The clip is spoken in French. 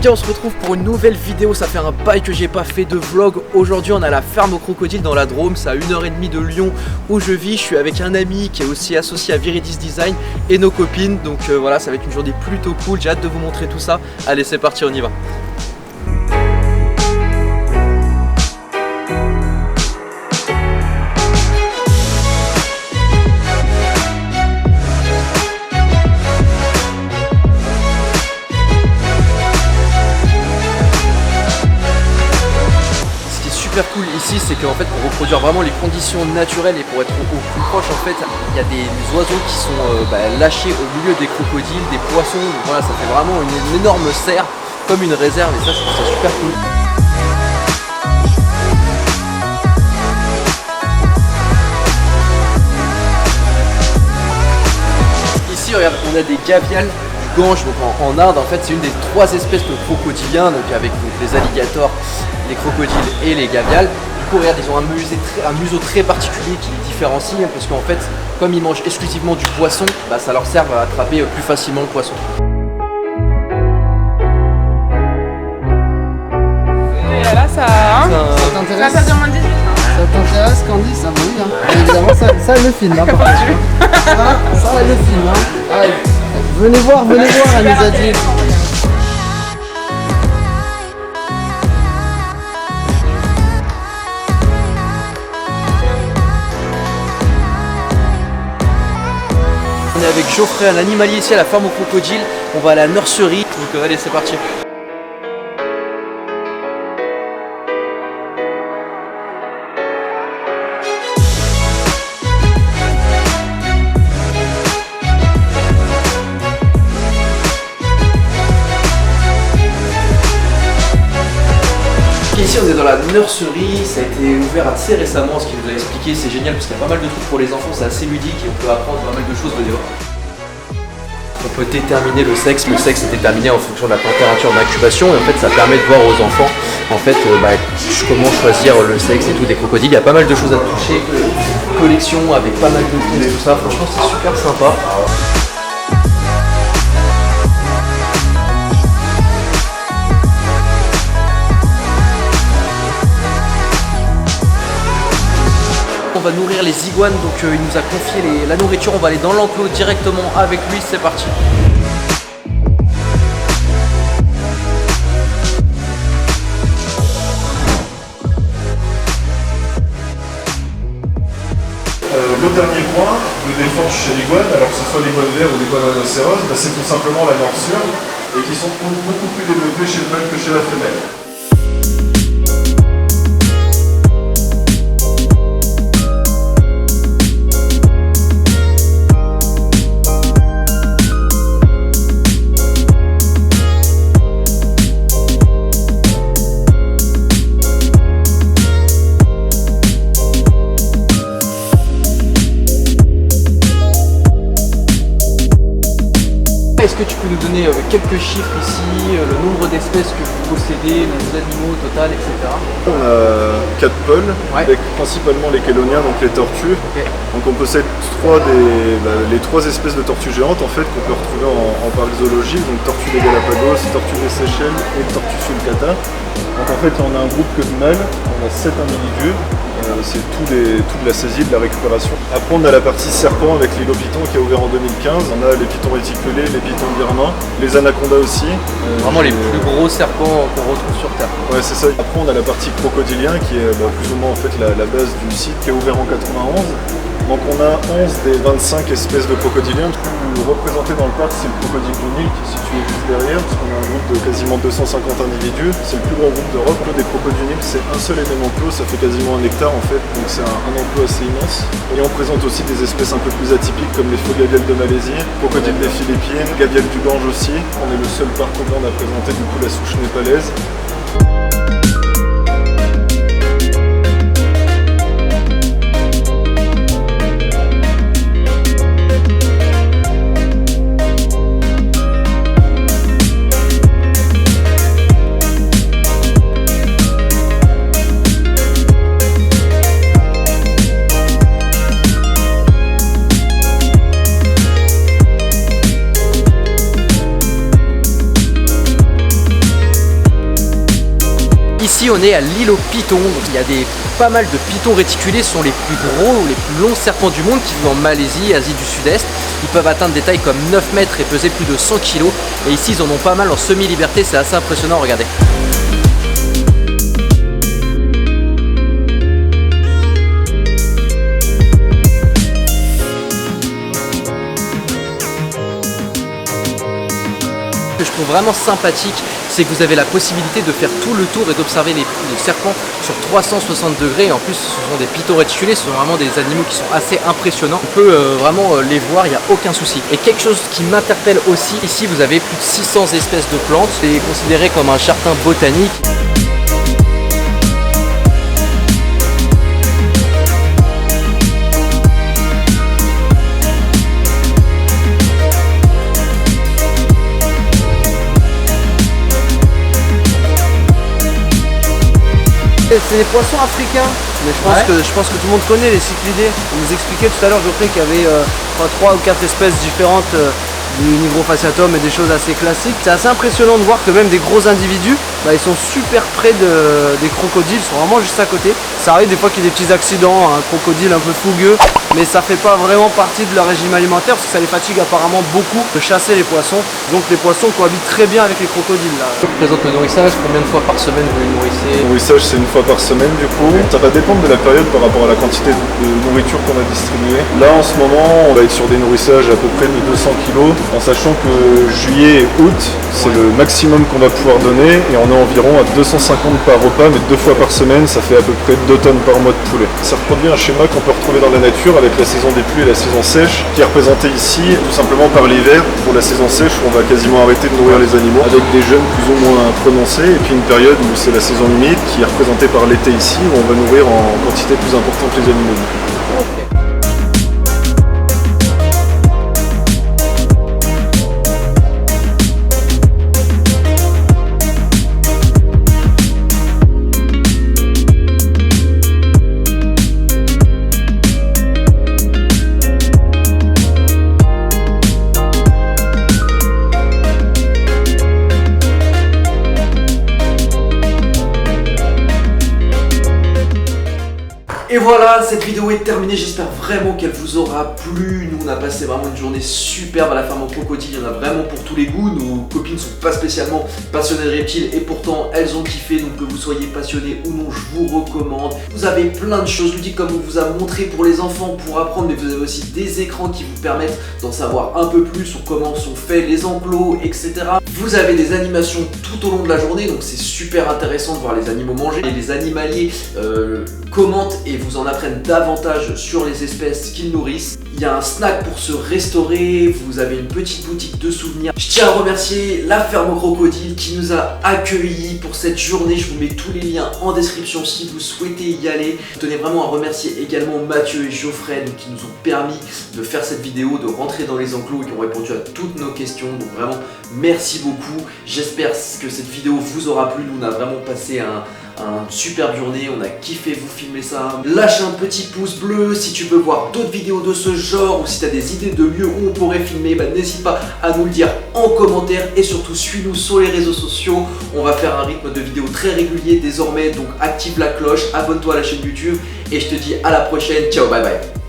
gars, on se retrouve pour une nouvelle vidéo. Ça fait un bail que j'ai pas fait de vlog. Aujourd'hui on a la ferme aux crocodiles dans la Drôme. C'est à 1h30 de Lyon où je vis. Je suis avec un ami qui est aussi associé à Viridis Design et nos copines. Donc voilà, ça va être une journée plutôt cool. J'ai hâte de vous montrer tout ça. Allez, c'est parti, on y va. Super cool ici, c'est qu'en fait pour reproduire vraiment les conditions naturelles et pour être au plus proche, en fait il y a des oiseaux qui sont lâchés au milieu des crocodiles, des poissons. Donc voilà, ça fait vraiment une énorme serre comme une réserve et ça je trouve ça super cool. Ici regarde, on a des gaviales du Gange, donc en Inde en fait c'est une des 3 espèces de crocodiliens, donc avec les alligators, les crocodiles et les gaviales. Du coup regarde, ils ont un museau très particulier qui les différencie, parce qu'en fait comme ils mangent exclusivement du poisson, ça leur sert à attraper plus facilement le poisson. Et là ça t'intéresse? Ça dure moins de 18 ans. Ça t'intéresse Candy? Ça brille hein. Évidemment ça le film hein, ça le film hein. Allez, venez voir, elle nous a dit. On est avec Geoffrey, un animalier ici à la ferme aux crocodiles. On va à la nurserie, donc allez, c'est parti. Ici on est dans la nurserie, ça a été ouvert assez récemment, ce qu'il nous a expliqué, c'est génial parce qu'il y a pas mal de trucs pour les enfants, c'est assez ludique et on peut apprendre pas mal de choses de dehors. On peut déterminer le sexe est déterminé en fonction de la température d'incubation et en fait ça permet de voir aux enfants en fait comment choisir le sexe et tout des crocodiles. Il y a pas mal de choses à toucher, collection avec pas mal de pièces et tout ça, franchement c'est super sympa. On va nourrir les iguanes, donc il nous a confié la nourriture, on va aller dans l'enclos directement avec lui, c'est parti. Le dernier point de défense chez l'iguane, alors que ce soit l'iguane vert ou l'iguane rhinocéros, c'est tout simplement la morsure et qui sont beaucoup plus développés chez le mâle que chez la femelle. Est-ce que tu peux nous donner quelques chiffres ici, le nombre d'espèces que vous possédez, les animaux au total, etc. On a 4 pôles, ouais, avec principalement les chéloniens, donc les tortues. Okay. Donc on possède les 3 espèces de tortues géantes en fait qu'on peut retrouver en parc zoologique, donc tortue des Galapagos, tortue des Seychelles et tortue sulcata. Donc en fait on a un groupe que de mâles, on a 7 individus. C'est toute la saisie, de la récupération. Après on a la partie serpent avec l'îlot python qui a ouvert en 2015. On a les pythons réticulés, les pythons birmans, les anacondas aussi. Vraiment les plus gros serpents qu'on retrouve sur Terre. Ouais c'est ça. Après on a la partie crocodilien qui est plus ou moins en fait la base du site qui a ouvert en 91. Donc on a 11 des 25 espèces de crocodiliens. Le plus représenté dans le parc c'est le crocodile du Nil qui est situé juste derrière, parce qu'on a un groupe de quasiment 250 individus. C'est le plus grand groupe d'Europe. Le des crocodiles du Nil c'est un seul et même enclos, ça fait quasiment 1 hectare en fait, donc c'est un enclos assez immense. Et on présente aussi des espèces un peu plus atypiques comme les faux gaviales de Malaisie, crocodile des Philippines, gaviale du Gange aussi. On est le seul parc au monde à présenter du coup la souche népalaise. Ici on est à l'île aux pythons, donc il y a pas mal de pythons réticulés, ce sont les plus gros ou les plus longs serpents du monde qui vivent en Malaisie, Asie du Sud-Est. Ils peuvent atteindre des tailles comme 9 mètres et peser plus de 100 kg. Et ici ils en ont pas mal en semi-liberté, c'est assez impressionnant, regardez. Ce que je trouve vraiment sympathique, c'est que vous avez la possibilité de faire tout le tour et d'observer les serpents sur 360 degrés. Et en plus, ce sont des pythons réticulés, ce sont vraiment des animaux qui sont assez impressionnants. On peut vraiment les voir, il n'y a aucun souci. Et quelque chose qui m'interpelle aussi, ici vous avez plus de 600 espèces de plantes. C'est considéré comme un jardin botanique. C'est des poissons africains, mais je pense que tout le monde connaît les cyclidés. On nous expliquait tout à l'heure, Geoffrey, qu'il y avait 3 ou 4 espèces différentes du Nigrofasciatum et des choses assez classiques. C'est assez impressionnant de voir que même des gros individus, ils sont super près des crocodiles, ils sont vraiment juste à côté. Ça arrive des fois qu'il y ait des petits accidents, un crocodile un peu fougueux, mais ça fait pas vraiment partie de leur régime alimentaire parce que ça les fatigue apparemment beaucoup de chasser les poissons. Donc les poissons cohabitent très bien avec les crocodiles là. Je présente le nourrissage, combien de fois par semaine vous les nourrissez? Le nourrissage c'est une fois par semaine du coup. Ça va dépendre de la période par rapport à la quantité de nourriture qu'on a distribuée. Là en ce moment on va être sur des nourrissages à peu près de 200 kg, en sachant que juillet et août c'est le maximum qu'on va pouvoir donner et on est environ à 250 par repas, mais 2 fois par semaine ça fait à peu près 2 tonnes par mois de poulet. Ça reproduit un schéma qu'on peut retrouver dans la nature avec la saison des pluies et la saison sèche, qui est représentée ici tout simplement par l'hiver. Pour la saison sèche où on va quasiment arrêter de nourrir les animaux avec des jeûnes plus ou moins prononcés, et puis une période où c'est la saison humide qui est représentée par l'été ici où on va nourrir en quantité plus importante les animaux. Et voilà, cette vidéo est terminée, j'espère vraiment qu'elle vous aura plu. Nous on a passé vraiment une journée superbe à la ferme aux crocodiles, il y en a vraiment pour tous les goûts. Nos copines sont pas spécialement passionnées de reptiles et pourtant elles ont kiffé, donc que vous soyez passionné ou non, je vous recommande. Vous avez plein de choses ludiques comme on vous a montré pour les enfants pour apprendre, mais vous avez aussi des écrans qui vous permettent d'en savoir un peu plus sur comment sont faits les enclos, etc. Vous avez des animations tout au long de la journée, donc c'est super intéressant de voir les animaux manger. Et les animaliers commentent et vous en apprennent davantage sur les espèces qu'ils nourrissent. Il y a un snack pour se restaurer, vous avez une petite boutique de souvenirs. Je tiens à remercier la ferme aux crocodiles qui nous a accueillis pour cette journée. Je vous mets tous les liens en description si vous souhaitez y aller. Je tenais vraiment à remercier également Mathieu et Geoffrey qui nous ont permis de faire cette vidéo, de rentrer dans les enclos et qui ont répondu à toutes nos questions. Donc vraiment, merci beaucoup. J'espère que cette vidéo vous aura plu. Nous, on a vraiment passé une superbe journée, on a kiffé vous filmer ça. Lâche un petit pouce bleu si tu veux voir d'autres vidéos de ce genre ou si tu as des idées de lieux où on pourrait filmer, n'hésite pas à nous le dire en commentaire et surtout suis-nous sur les réseaux sociaux. On va faire un rythme de vidéos très régulier désormais, donc active la cloche, abonne-toi à la chaîne YouTube et je te dis à la prochaine, ciao, bye bye.